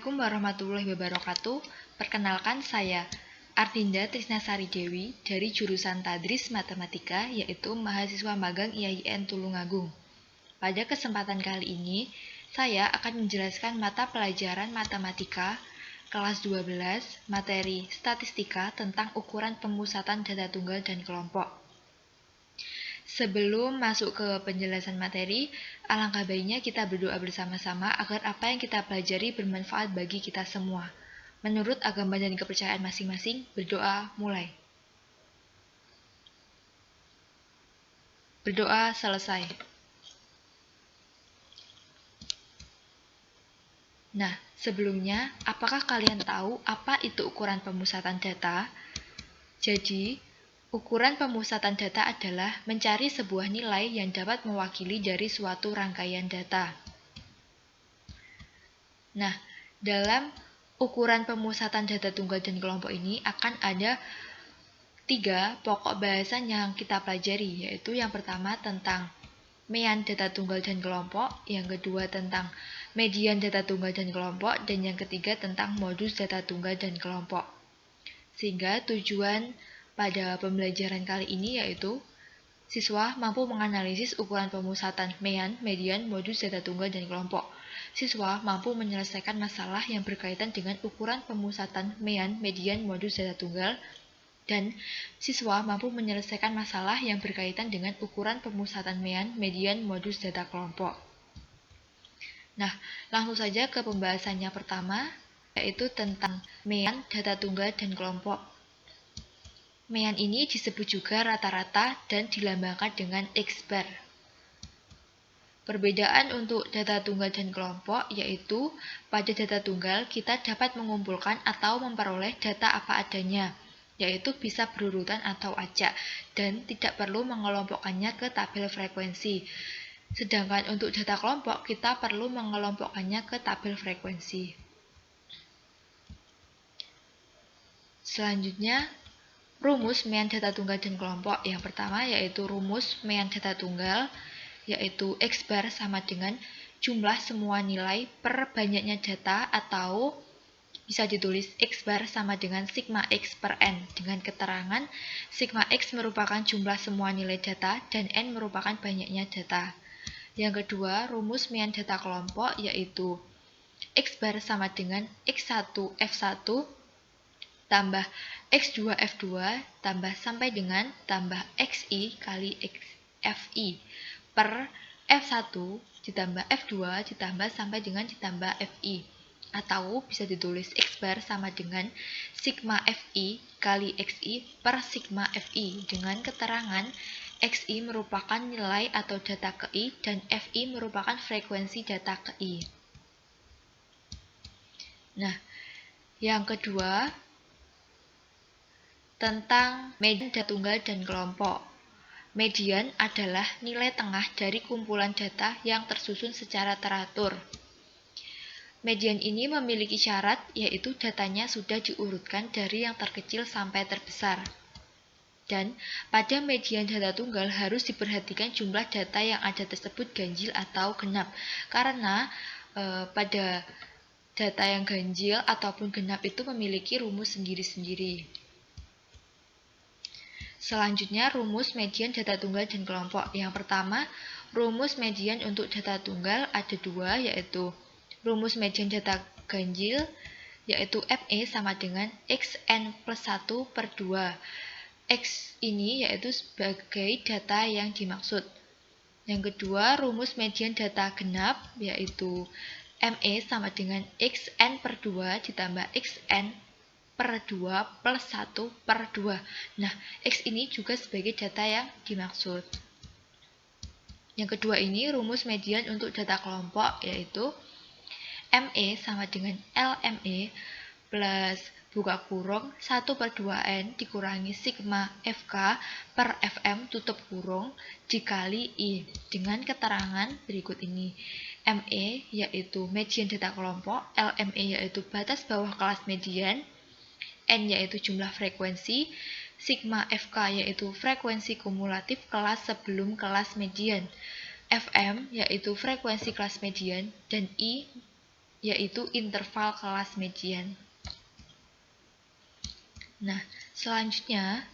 Assalamualaikum warahmatullahi wabarakatuh. Perkenalkan saya Ardinda Trisnasari Dewi dari jurusan Tadris Matematika, yaitu mahasiswa magang IAIN Tulungagung. Pada kesempatan kali ini, saya akan menjelaskan mata pelajaran matematika kelas 12 materi statistika tentang ukuran pemusatan data tunggal dan kelompok. Sebelum masuk ke penjelasan materi, alangkah baiknya kita berdoa bersama-sama agar apa yang kita pelajari bermanfaat bagi kita semua. Menurut agama dan kepercayaan masing-masing, berdoa mulai. Berdoa selesai. Nah, sebelumnya, apakah kalian tahu apa itu ukuran pemusatan data? Jadi, ukuran pemusatan data adalah mencari sebuah nilai yang dapat mewakili dari suatu rangkaian data. Nah, dalam ukuran pemusatan data tunggal dan kelompok ini akan ada 3 pokok bahasan yang kita pelajari, yaitu yang pertama tentang mean data tunggal dan kelompok, yang kedua tentang median data tunggal dan kelompok, dan yang ketiga tentang modus data tunggal dan kelompok. Sehingga tujuan pada pembelajaran kali ini yaitu siswa mampu menganalisis ukuran pemusatan mean, median, modus data tunggal dan kelompok. Siswa mampu menyelesaikan masalah yang berkaitan dengan ukuran pemusatan mean, median, modus data tunggal, dan siswa mampu menyelesaikan masalah yang berkaitan dengan ukuran pemusatan mean, median, modus data kelompok. Nah, langsung saja ke pembahasannya pertama, yaitu tentang mean data tunggal dan kelompok. Mean ini disebut juga rata-rata dan dilambangkan dengan X-bar. Perbedaan untuk data tunggal dan kelompok yaitu pada data tunggal kita dapat mengumpulkan atau memperoleh data apa adanya, yaitu bisa berurutan atau acak, dan tidak perlu mengelompokkannya ke tabel frekuensi. Sedangkan untuk data kelompok kita perlu mengelompokkannya ke tabel frekuensi. Selanjutnya, rumus mean data tunggal dan kelompok. Yang pertama yaitu rumus mean data tunggal, yaitu X-bar sama dengan jumlah semua nilai per banyaknya data, atau bisa ditulis X-bar sama dengan sigma X per N, dengan keterangan sigma X merupakan jumlah semua nilai data dan N merupakan banyaknya data. Yang kedua, rumus mean data kelompok yaitu X-bar sama dengan X1 F1 tambah X2 F2 tambah sampai dengan tambah XI kali FI per F1 ditambah F2 ditambah sampai dengan ditambah FI, atau bisa ditulis X-bar sama dengan sigma FI kali XI per sigma FI, dengan keterangan XI merupakan nilai atau data ke I dan FI merupakan frekuensi data ke I. Nah, yang kedua tentang median data tunggal dan kelompok. Median adalah nilai tengah dari kumpulan data yang tersusun secara teratur. Median ini memiliki syarat, yaitu datanya sudah diurutkan dari yang terkecil sampai terbesar. Dan pada median data tunggal harus diperhatikan jumlah data yang ada tersebut ganjil atau genap, karena pada data yang ganjil ataupun genap itu memiliki rumus sendiri-sendiri. Selanjutnya, rumus median data tunggal dan kelompok. Yang pertama, rumus median untuk data tunggal ada 2, yaitu rumus median data ganjil, yaitu ME sama dengan XN plus 1 per 2. X ini yaitu sebagai data yang dimaksud. Yang kedua, rumus median data genap, yaitu ME sama dengan XN per 2 ditambah XN per 2 plus 1 per 2. Nah, X ini juga sebagai data yang dimaksud. Yang kedua ini rumus median untuk data kelompok, yaitu ME sama dengan LME plus buka kurung 1 per 2N dikurangi sigma FK per FM tutup kurung dikali I, dengan keterangan berikut ini. ME yaitu median data kelompok, LME yaitu batas bawah kelas median, N yaitu jumlah frekuensi, sigma FK yaitu frekuensi kumulatif kelas sebelum kelas median, FM yaitu frekuensi kelas median, dan I yaitu interval kelas median. Nah, selanjutnya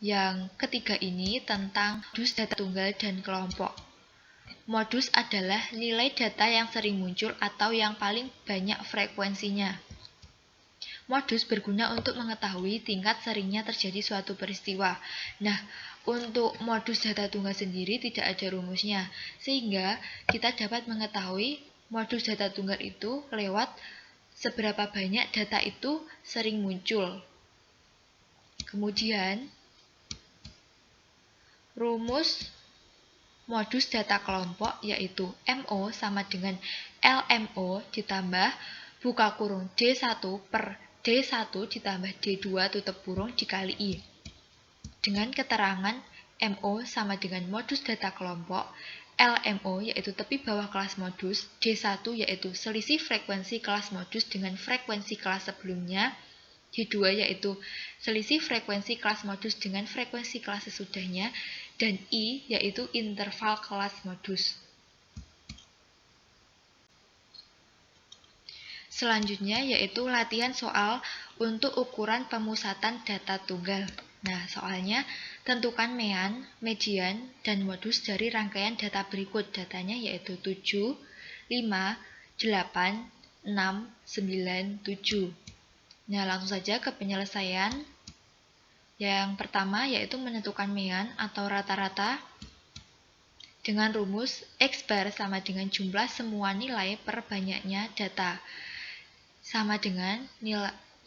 yang ketiga ini tentang modus data tunggal dan kelompok. Modus adalah nilai data yang sering muncul atau yang paling banyak frekuensinya. Modus berguna untuk mengetahui tingkat seringnya terjadi suatu peristiwa. Nah, untuk modus data tunggal sendiri tidak ada rumusnya, sehingga kita dapat mengetahui modus data tunggal itu lewat seberapa banyak data itu sering muncul. Kemudian, rumus modus data kelompok yaitu MO sama dengan LMO ditambah buka kurung D1 per D1 ditambah D2 tutup kurung dikali I. Dengan keterangan MO sama dengan modus data kelompok, LMO yaitu tepi bawah kelas modus, D1 yaitu selisih frekuensi kelas modus dengan frekuensi kelas sebelumnya, D2 yaitu selisih frekuensi kelas modus dengan frekuensi kelas sesudahnya, dan I yaitu interval kelas modus. Selanjutnya yaitu latihan soal untuk ukuran pemusatan data tunggal. Nah, soalnya tentukan mean, median, dan modus dari rangkaian data berikut. Datanya yaitu 7, 5, 8, 6, 9, 7. Nah, langsung saja ke penyelesaian. Yang pertama yaitu menentukan mean atau rata-rata dengan rumus X bar sama dengan jumlah semua nilai per banyaknya data. Sama dengan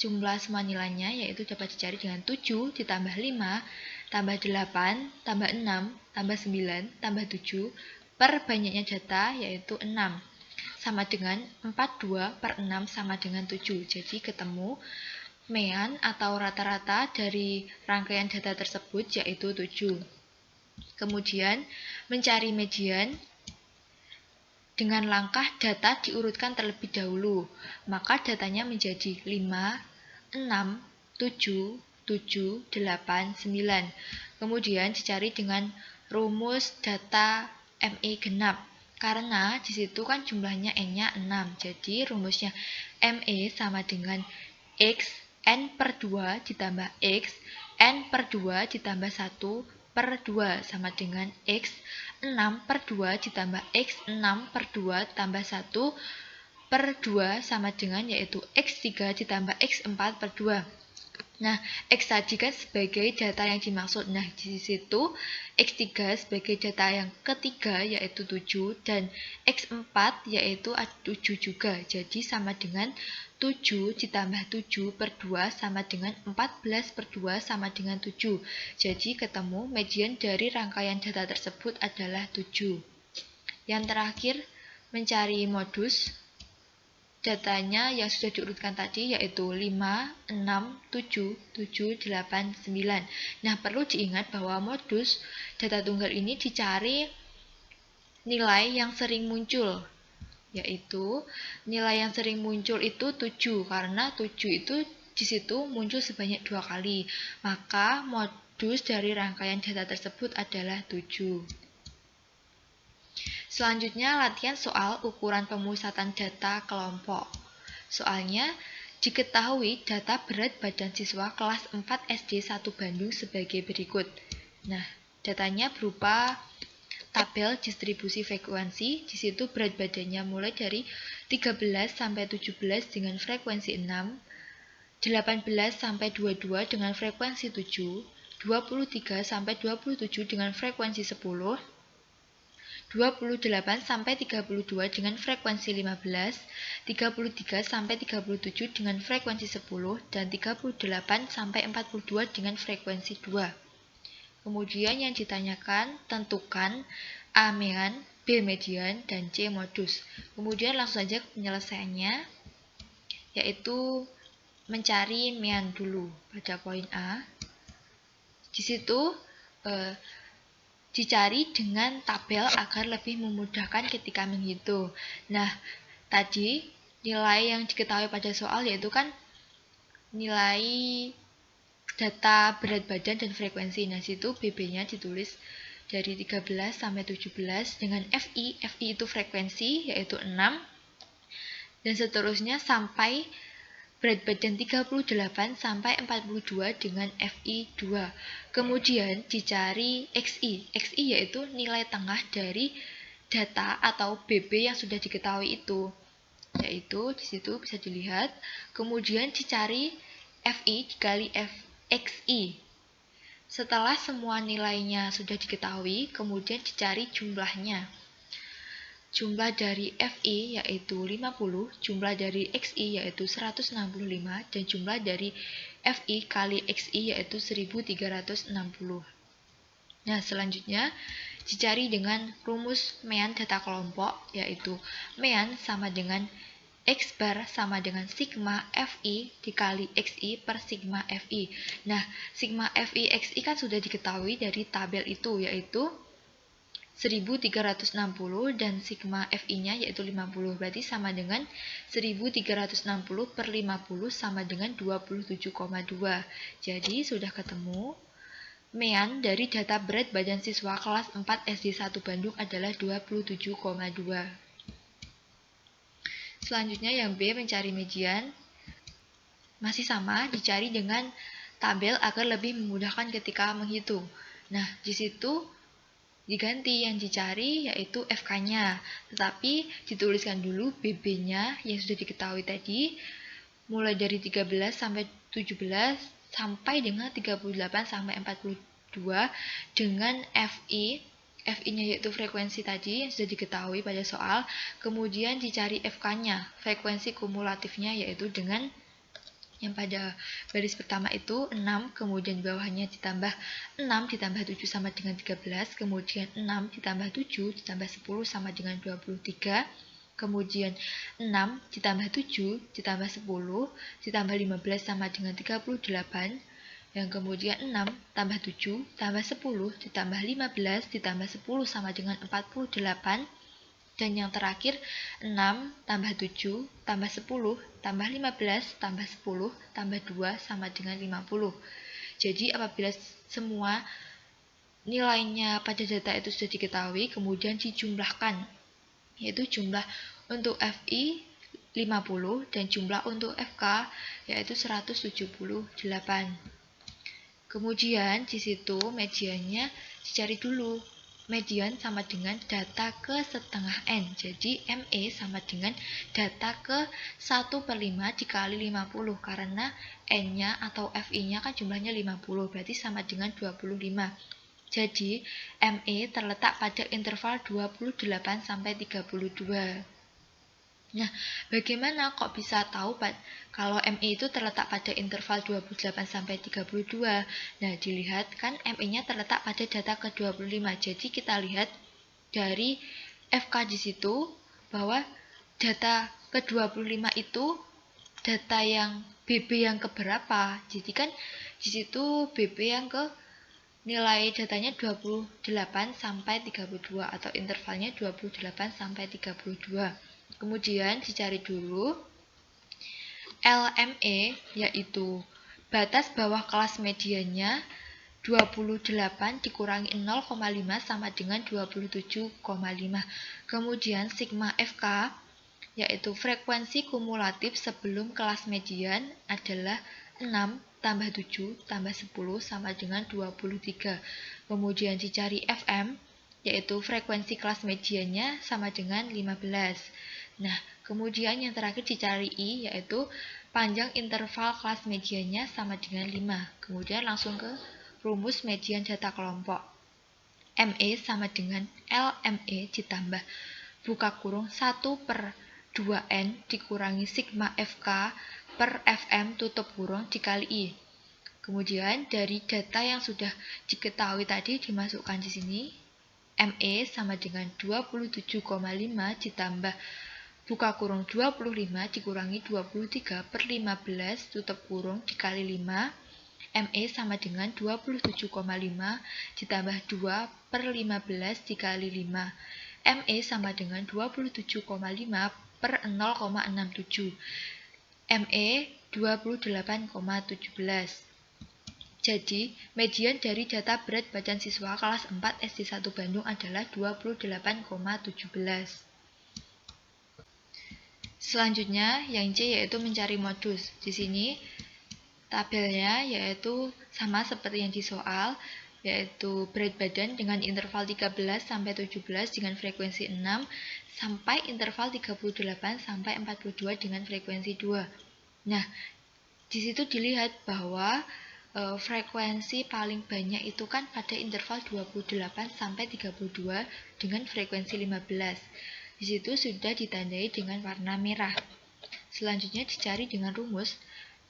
jumlah semua nilainya yaitu dapat dicari dengan 7 ditambah 5 tambah 8 tambah 6 tambah 9 tambah 7 per banyaknya data yaitu 6 sama dengan 42 per 6 sama dengan 7. Jadi ketemu mean atau rata-rata dari rangkaian data tersebut yaitu 7. Kemudian mencari median dengan langkah data diurutkan terlebih dahulu, maka datanya menjadi 5, 6, 7, 7, 8, 9. Kemudian dicari dengan rumus data ME genap, karena disitu kan jumlahnya N-nya 6, jadi rumusnya ME sama dengan X, N per 2 ditambah X, N per 2 ditambah 1 per 2 sama dengan X 6 per 2 ditambah X 6 per 2 tambah 1 per 2 sama dengan yaitu X3 ditambah X4 per 2. Nah, X tadi kan sebagai data yang dimaksud. Nah, di situ X3 sebagai data yang ketiga yaitu 7 dan X4 yaitu 7 juga. Jadi sama dengan 7 ditambah 7 per 2 sama dengan 14 per 2 sama dengan 7. Jadi ketemu median dari rangkaian data tersebut adalah 7. Yang terakhir, mencari modus datanya yang sudah diurutkan tadi yaitu 5, 6, 7, 7, 8, 9. Nah, perlu diingat bahwa modus data tunggal ini dicari nilai yang sering muncul, yaitu nilai yang sering muncul itu 7 karena 7 itu di situ muncul sebanyak 2 kali. Maka modus dari rangkaian data tersebut adalah 7. Selanjutnya latihan soal ukuran pemusatan data kelompok. Soalnya diketahui data berat badan siswa kelas 4 SD 1 Bandung sebagai berikut. Nah, datanya berupa tabel distribusi frekuensi. Di situ berat badannya mulai dari 13 sampai 17 dengan frekuensi 6, 18 sampai 22 dengan frekuensi 7, 23 sampai 27 dengan frekuensi 10, 28 sampai 32 dengan frekuensi 15, 33 sampai 37 dengan frekuensi 10, dan 38 sampai 42 dengan frekuensi 2. Kemudian yang ditanyakan, tentukan A mean, B median, dan C modus. Kemudian langsung saja ke penyelesaiannya, yaitu mencari mean dulu pada poin A. Di situ dicari dengan tabel agar lebih memudahkan ketika menghitung. Nah, tadi nilai yang diketahui pada soal yaitu kan nilai data berat badan dan frekuensi. Nah, situ BB-nya ditulis dari 13 sampai 17 dengan FI. FI itu frekuensi yaitu 6. dan seterusnya sampai berat badan 38 sampai 42 dengan FI 2. Kemudian dicari XI. XI yaitu nilai tengah dari data atau BB yang sudah diketahui itu. Yaitu di situ bisa dilihat. Kemudian dicari FI dikali XI. Setelah semua nilainya sudah diketahui, kemudian dicari jumlahnya. Jumlah dari FI yaitu 50, jumlah dari XI yaitu 165, dan jumlah dari FI kali XI yaitu 1360. Nah, selanjutnya dicari dengan rumus Mean data kelompok, yaitu Mean sama dengan X bar sama dengan sigma FI dikali XI per sigma FI. Nah, sigma FI XI kan sudah diketahui dari tabel itu, yaitu 1360 dan sigma FI-nya yaitu 50, berarti sama dengan 1360 per 50 sama dengan 27,2. Jadi sudah ketemu. Mean dari data berat badan siswa kelas 4 SD 1 Bandung adalah 27,2. Selanjutnya yang B, mencari median. Masih sama, dicari dengan tabel agar lebih memudahkan ketika menghitung. Nah, di situ diganti, yang dicari yaitu FK-nya, tetapi dituliskan dulu BB-nya yang sudah diketahui tadi, mulai dari 13 sampai 17 sampai dengan 38 sampai 42 dengan FI-nya yaitu frekuensi tadi yang sudah diketahui pada soal. Kemudian dicari FK-nya, frekuensi kumulatifnya, yaitu dengan yang pada baris pertama itu 6, kemudian bawahnya ditambah 6 ditambah 7 sama dengan 13, kemudian 6 ditambah 7 ditambah 10 sama dengan 23, kemudian 6 ditambah 7 ditambah 10 ditambah 15 sama dengan 38, yang kemudian 6 tambah 7 tambah 10 ditambah 15 ditambah 10 sama dengan 48, dan yang terakhir 6 tambah 7 tambah 10 tambah 15 tambah 10 tambah 2 sama dengan 50. Jadi apabila semua nilainya pada data itu sudah diketahui, kemudian dijumlahkan, yaitu jumlah untuk FI 50 dan jumlah untuk FK yaitu 178. Kemudian di situ mediannya dicari dulu. Median sama dengan data ke setengah N. Jadi ME sama dengan data ke 1/5 dikali 50. Karena N-nya atau FI-nya kan jumlahnya 50. Berarti sama dengan 25. Jadi ME terletak pada interval 28 sampai 32. Nah, bagaimana kok bisa tahu kalau ME itu terletak pada interval 28 sampai 32? Nah, dilihat kan ME-nya terletak pada data ke-25. Jadi kita lihat dari FK di situ bahwa data ke-25 itu data yang BB yang keberapa. Jadi kan di situ BB yang ke nilai datanya 28 sampai 32 atau intervalnya 28 sampai 32. Kemudian dicari dulu LME, yaitu batas bawah kelas mediannya 28 dikurangi 0,5 sama dengan 27,5. Kemudian sigma FK, yaitu frekuensi kumulatif sebelum kelas median adalah 6 tambah 7 tambah 10 sama dengan 23. Kemudian dicari FM, yaitu frekuensi kelas mediannya sama dengan 15. Nah, kemudian yang terakhir dicari I, yaitu panjang interval kelas mediannya sama dengan 5. Kemudian langsung ke rumus median data kelompok. ME sama dengan LME ditambah buka kurung 1/2N dikurangi sigma FK per FM tutup kurung dikali I. Kemudian dari data yang sudah diketahui tadi dimasukkan di sini. ME sama dengan 27,5 ditambah buka kurung 25 dikurangi 23/15 tutup kurung dikali 5. ME sama dengan 27,5 ditambah 2/15 dikali 5. ME sama dengan 27,5 per 0,67. ME 28,17. Jadi, median dari data berat badan siswa kelas 4 SD 1 Bandung adalah 28,17. Selanjutnya, yang C yaitu mencari modus. Di sini tabelnya yaitu sama seperti yang di soal, yaitu berat badan dengan interval 13 sampai 17 dengan frekuensi 6 sampai interval 38 sampai 42 dengan frekuensi 2. Nah, di situ dilihat bahwa frekuensi paling banyak itu kan pada interval 28 sampai 32 dengan frekuensi 15. Di situ sudah ditandai dengan warna merah. Selanjutnya dicari dengan rumus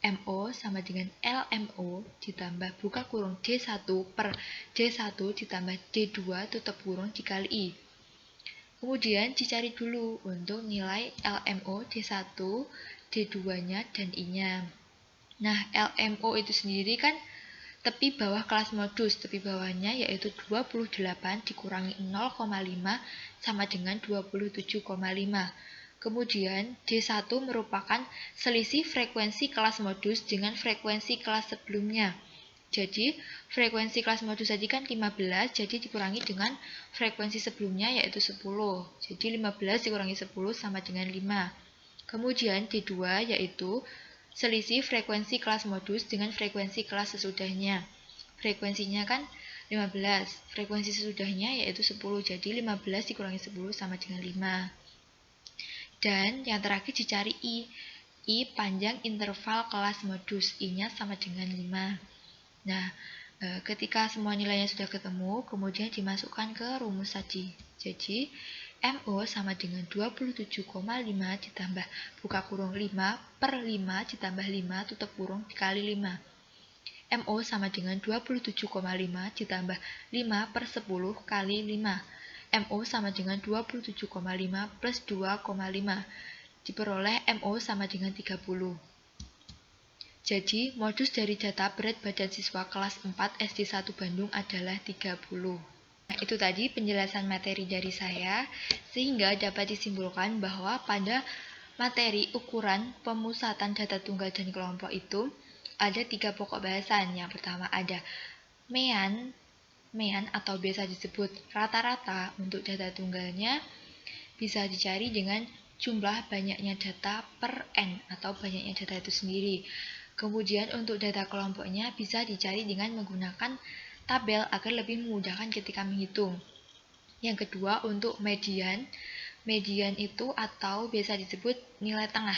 MO sama dengan LMO ditambah buka kurung D1 per D1 ditambah D2 tutup kurung dikali I. Kemudian dicari dulu untuk nilai LMO D1, D2-nya, dan I-nya. Nah, LMO itu sendiri kan tepi bawah kelas modus, tepi bawahnya yaitu 28 dikurangi 0,5 sama dengan 27,5. Kemudian D1 merupakan selisih frekuensi kelas modus dengan frekuensi kelas sebelumnya. Jadi frekuensi kelas modus tadi kan 15, jadi dikurangi dengan frekuensi sebelumnya yaitu 10. Jadi 15 dikurangi 10 sama dengan 5. Kemudian D2 yaitu selisih frekuensi kelas modus dengan frekuensi kelas sesudahnya. Frekuensinya kan 15, frekuensi sesudahnya yaitu 10, jadi 15 dikurangi 10 sama dengan 5. Dan yang terakhir dicari I. I panjang interval kelas modus, I-nya sama dengan 5. Nah, ketika semua nilainya sudah ketemu, kemudian dimasukkan ke rumus tadi. Jadi, MO sama dengan 27,5 ditambah buka kurung 5 per 5 ditambah 5 tutup kurung dikali 5. MO sama dengan 27,5 ditambah 5 per 10 kali 5. MO sama dengan 27,5 plus 2,5. Diperoleh MO sama dengan 30. Jadi, modus dari data berat badan siswa kelas 4 SD 1 Bandung adalah 30. Nah, itu tadi penjelasan materi dari saya, sehingga dapat disimpulkan bahwa pada materi ukuran pemusatan data tunggal dan kelompok itu ada 3 pokok bahasan. Yang pertama ada mean atau biasa disebut rata-rata untuk data tunggalnya bisa dicari dengan jumlah banyaknya data per N atau banyaknya data itu sendiri. Kemudian untuk data kelompoknya bisa dicari dengan menggunakan tabel agar lebih memudahkan ketika menghitung. Yang kedua untuk median itu atau biasa disebut nilai tengah.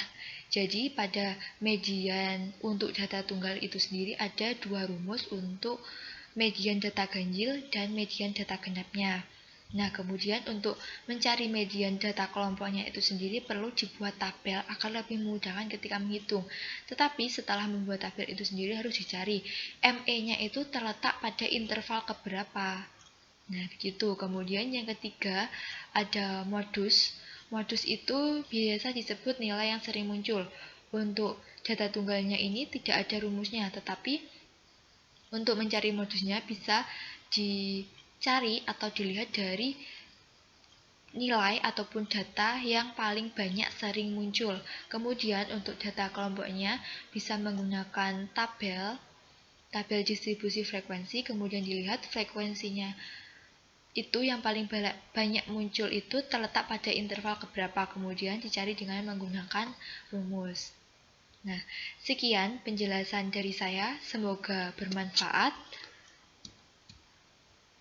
Jadi pada median untuk data tunggal itu sendiri ada 2 rumus untuk median data ganjil dan median data genapnya. Nah, kemudian untuk mencari median data kelompoknya itu sendiri perlu dibuat tabel agar lebih memudahkan ketika menghitung. Tetapi setelah membuat tabel itu sendiri harus dicari ME-nya itu terletak pada interval keberapa. Nah, begitu. Kemudian yang ketiga ada modus. Modus itu biasa disebut nilai yang sering muncul. Untuk data tunggalnya ini tidak ada rumusnya, tetapi untuk mencari modusnya bisa dicari atau dilihat dari nilai ataupun data yang paling banyak sering muncul. Kemudian untuk data kelompoknya bisa menggunakan tabel distribusi frekuensi, kemudian dilihat frekuensinya itu yang paling banyak muncul itu terletak pada interval keberapa, kemudian dicari dengan menggunakan rumus. Nah, sekian penjelasan dari saya, semoga bermanfaat.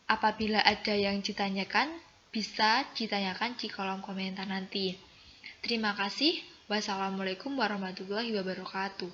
Apabila ada yang ditanyakan, bisa ditanyakan di kolom komentar nanti. Terima kasih. Wassalamualaikum warahmatullahi wabarakatuh.